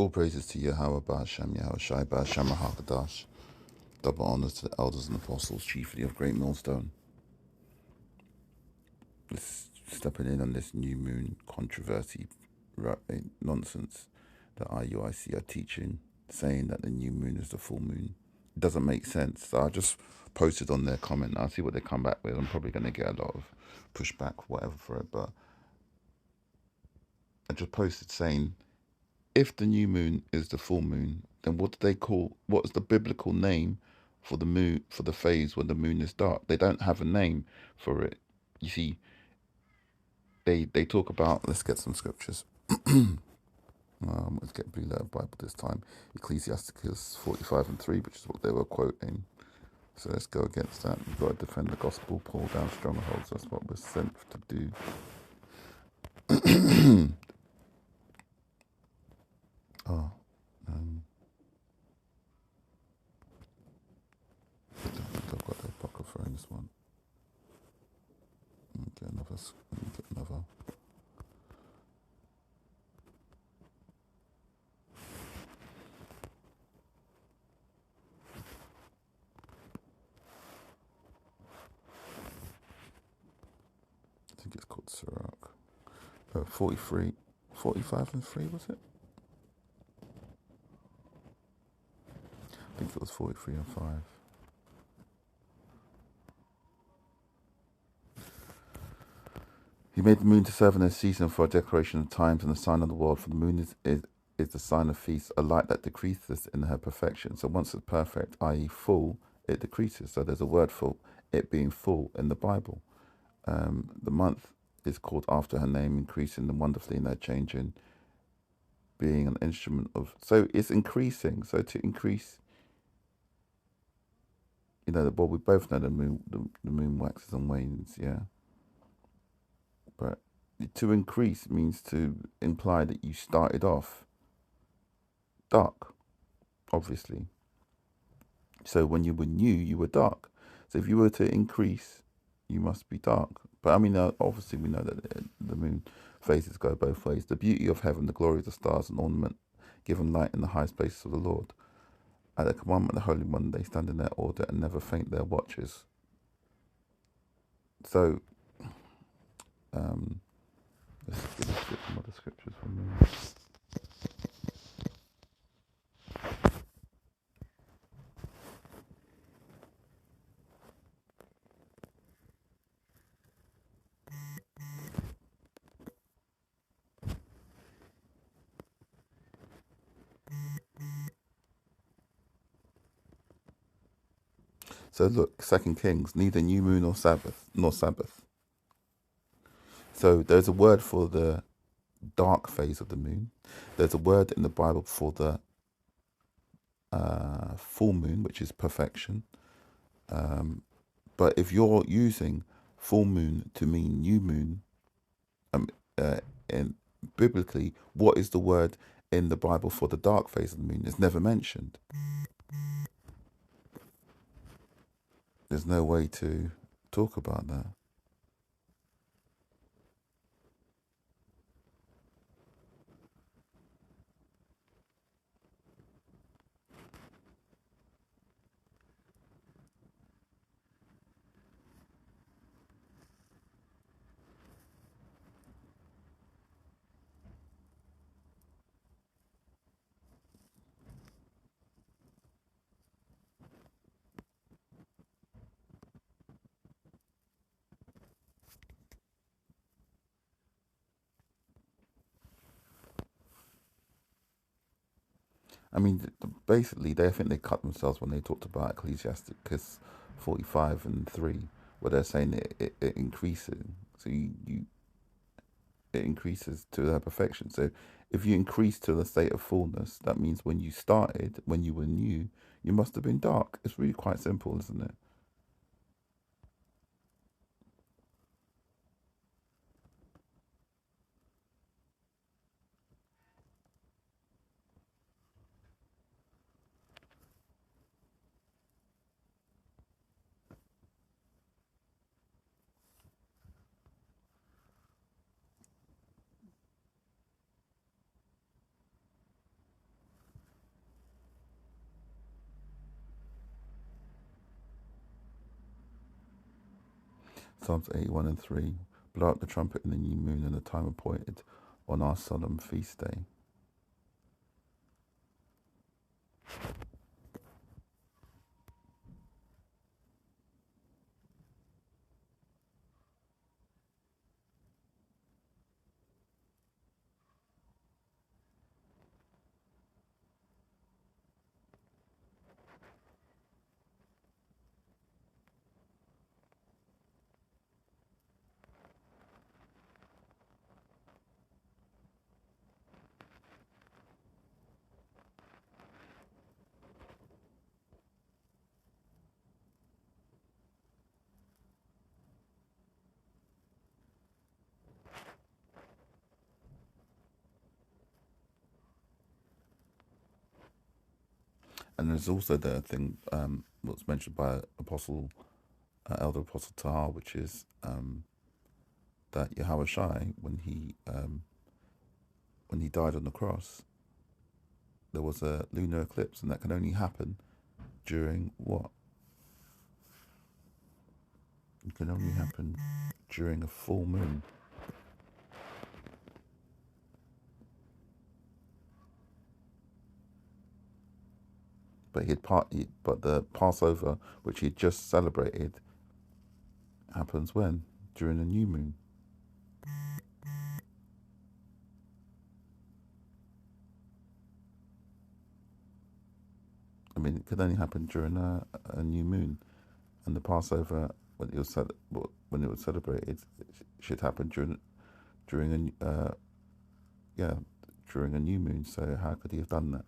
All praises to Yahweh Ba'Shem, Yahweh Shai Ba'Shem HaKadosh. Double honors to the elders and apostles, chiefly of Great Millstone. Let's stepping in on this new moon controversy nonsense that IUIC are teaching, saying that the new moon is the full moon. It doesn't make sense. So I just posted on their comment. I'll see what they come back with. I'm probably going to get a lot of pushback, whatever, for it. But I just posted saying, if the new moon is the full moon, then what is the biblical name for the moon, for the phase when the moon is dark? They don't have a name for it. You see, they talk about, let's get some scriptures. Let's get Blue Letter Bible this time. Ecclesiasticus 45:3, which is what they were quoting. So let's go against that. We've got to defend the gospel, pull down strongholds. That's what we're sent to do. I think I've got the Apocrypha in this one. Let me get another. I think it's called Sirach. 45:3, was it? I think it was 43:5. He made the moon to serve in a season for a declaration of times and a sign of the world, for the moon is the sign of feast, a light that decreases in her perfection. So once it's perfect, i.e. full, it decreases. So there's a word for it being full in the Bible. The month is called after her name, increasing and wonderfully in her changing, being an instrument of... So it's increasing. So to increase, well, we both know the moon waxes and wanes, yeah. But to increase means to imply that you started off dark, obviously. So when you were new, you were dark. So if you were to increase, you must be dark. But I mean, obviously we know that the moon phases go both ways. The beauty of heaven, the glory of the stars, and ornament, given light in the highest places of the Lord. At the commandment of the Holy One, they stand in their order and never faint their watches. So, let's get some other scriptures from me. So look, 2 Kings, neither new moon nor Sabbath. So there's a word for the dark phase of the moon. There's a word in the Bible for the full moon, which is perfection. But if you're using full moon to mean new moon, and biblically, what is the word in the Bible for the dark phase of the moon? It's never mentioned. There's no way to talk about that. I mean, basically, I think they cut themselves when they talked about Ecclesiasticus 45:3, where they're saying it increases. So it increases to their perfection. So if you increase to the state of fullness, that means when you started, when you were new, you must have been dark. It's really quite simple, isn't it? Psalms 81 and 3. Blow up the trumpet in the new moon and the time appointed on our solemn feast day. And there's also the thing what's mentioned by Elder Apostle Tahar, which is that Yahweh Shai, when he died on the cross, there was a lunar eclipse, and that can only happen during what? It can only happen during a full moon. But but the Passover, which he had just celebrated, happens when? During the new moon. I mean, it could only happen during a new moon, and the Passover, when it was celebrated, should happen during yeah during a new moon. So how could he have done that?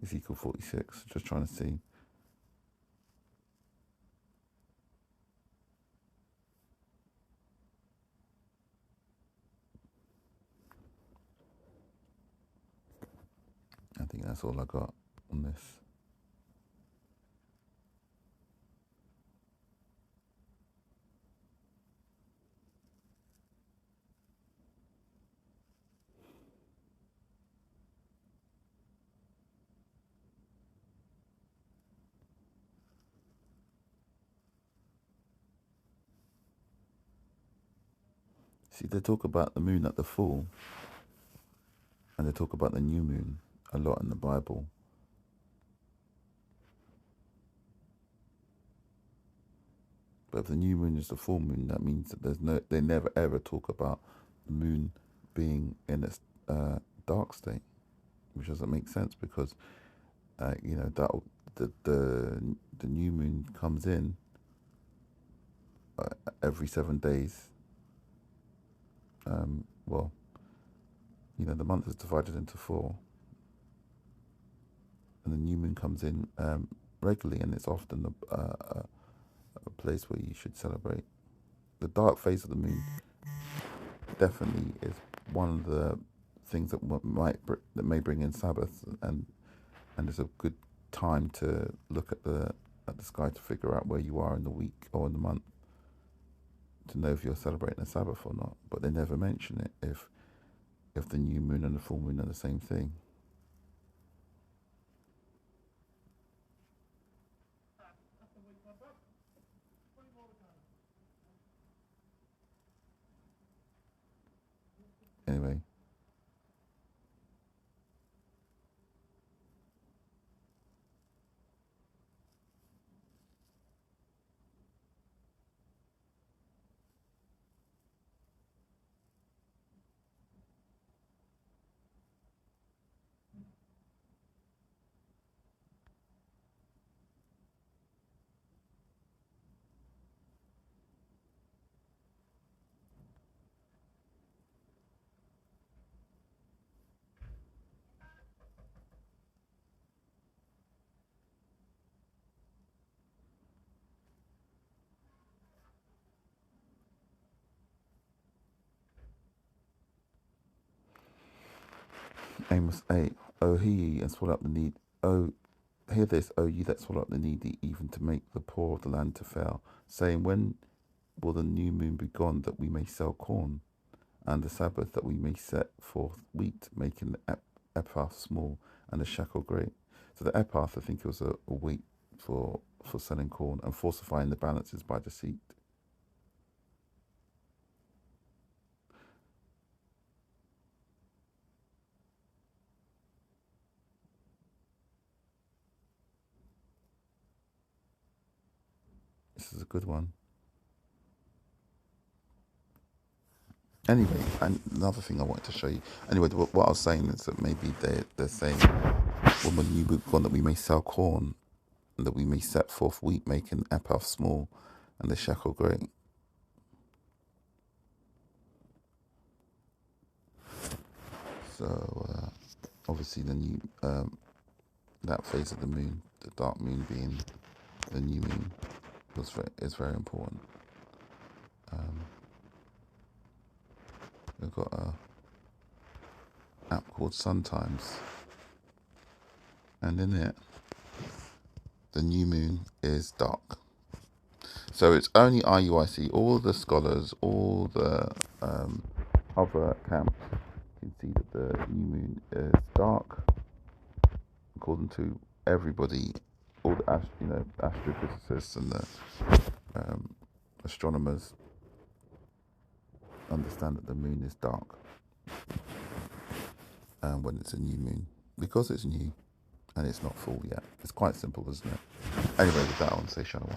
Ezekiel 46. Just trying to see. I think that's all I got on this. See, they talk about the moon at the full, and they talk about the new moon a lot in the Bible. But if the new moon is the full moon, that means that they never ever talk about the moon being in its dark state, which doesn't make sense because that the new moon comes in every 7 days. Well, the month is divided into 4, and the new moon comes in regularly, and it's often a place where you should celebrate. The dark phase of the moon definitely is one of the things that may bring in Sabbath, and it's a good time to look at the sky to figure out where you are in the week or in the month, to know if you're celebrating a Sabbath or not. But they never mention it if the new moon and the full moon are the same thing. Anyway, Amos 8. Oh, hear ye and swallow up the need. Oh, hear this, O ye that swallow up the needy, even to make the poor of the land to fail, saying, when will the new moon be gone, that we may sell corn, and the Sabbath, that we may set forth wheat, making the ephah small and the shekel great. So the ephah, I think it was a weight for selling corn, and falsifying the balances by deceit. This is a good one. Anyway, and another thing I wanted to show you. Anyway, what I was saying is that maybe they're saying, when the new moon gone, that we may sell corn, and that we may set forth wheat, making ephah small and the shekel great. So obviously the new that phase of the moon, the dark moon being the new moon, is very important. We've got a app called Sun Times, and in it, the new moon is dark. So it's only IUIC. All the scholars, all the other camps can see that the new moon is dark, according to everybody, all the astrophysicists and the astronomers understand that the moon is dark when it's a new moon, because it's new and it's not full yet. It's quite simple, isn't it? Anyway, with that, I want to say shalom.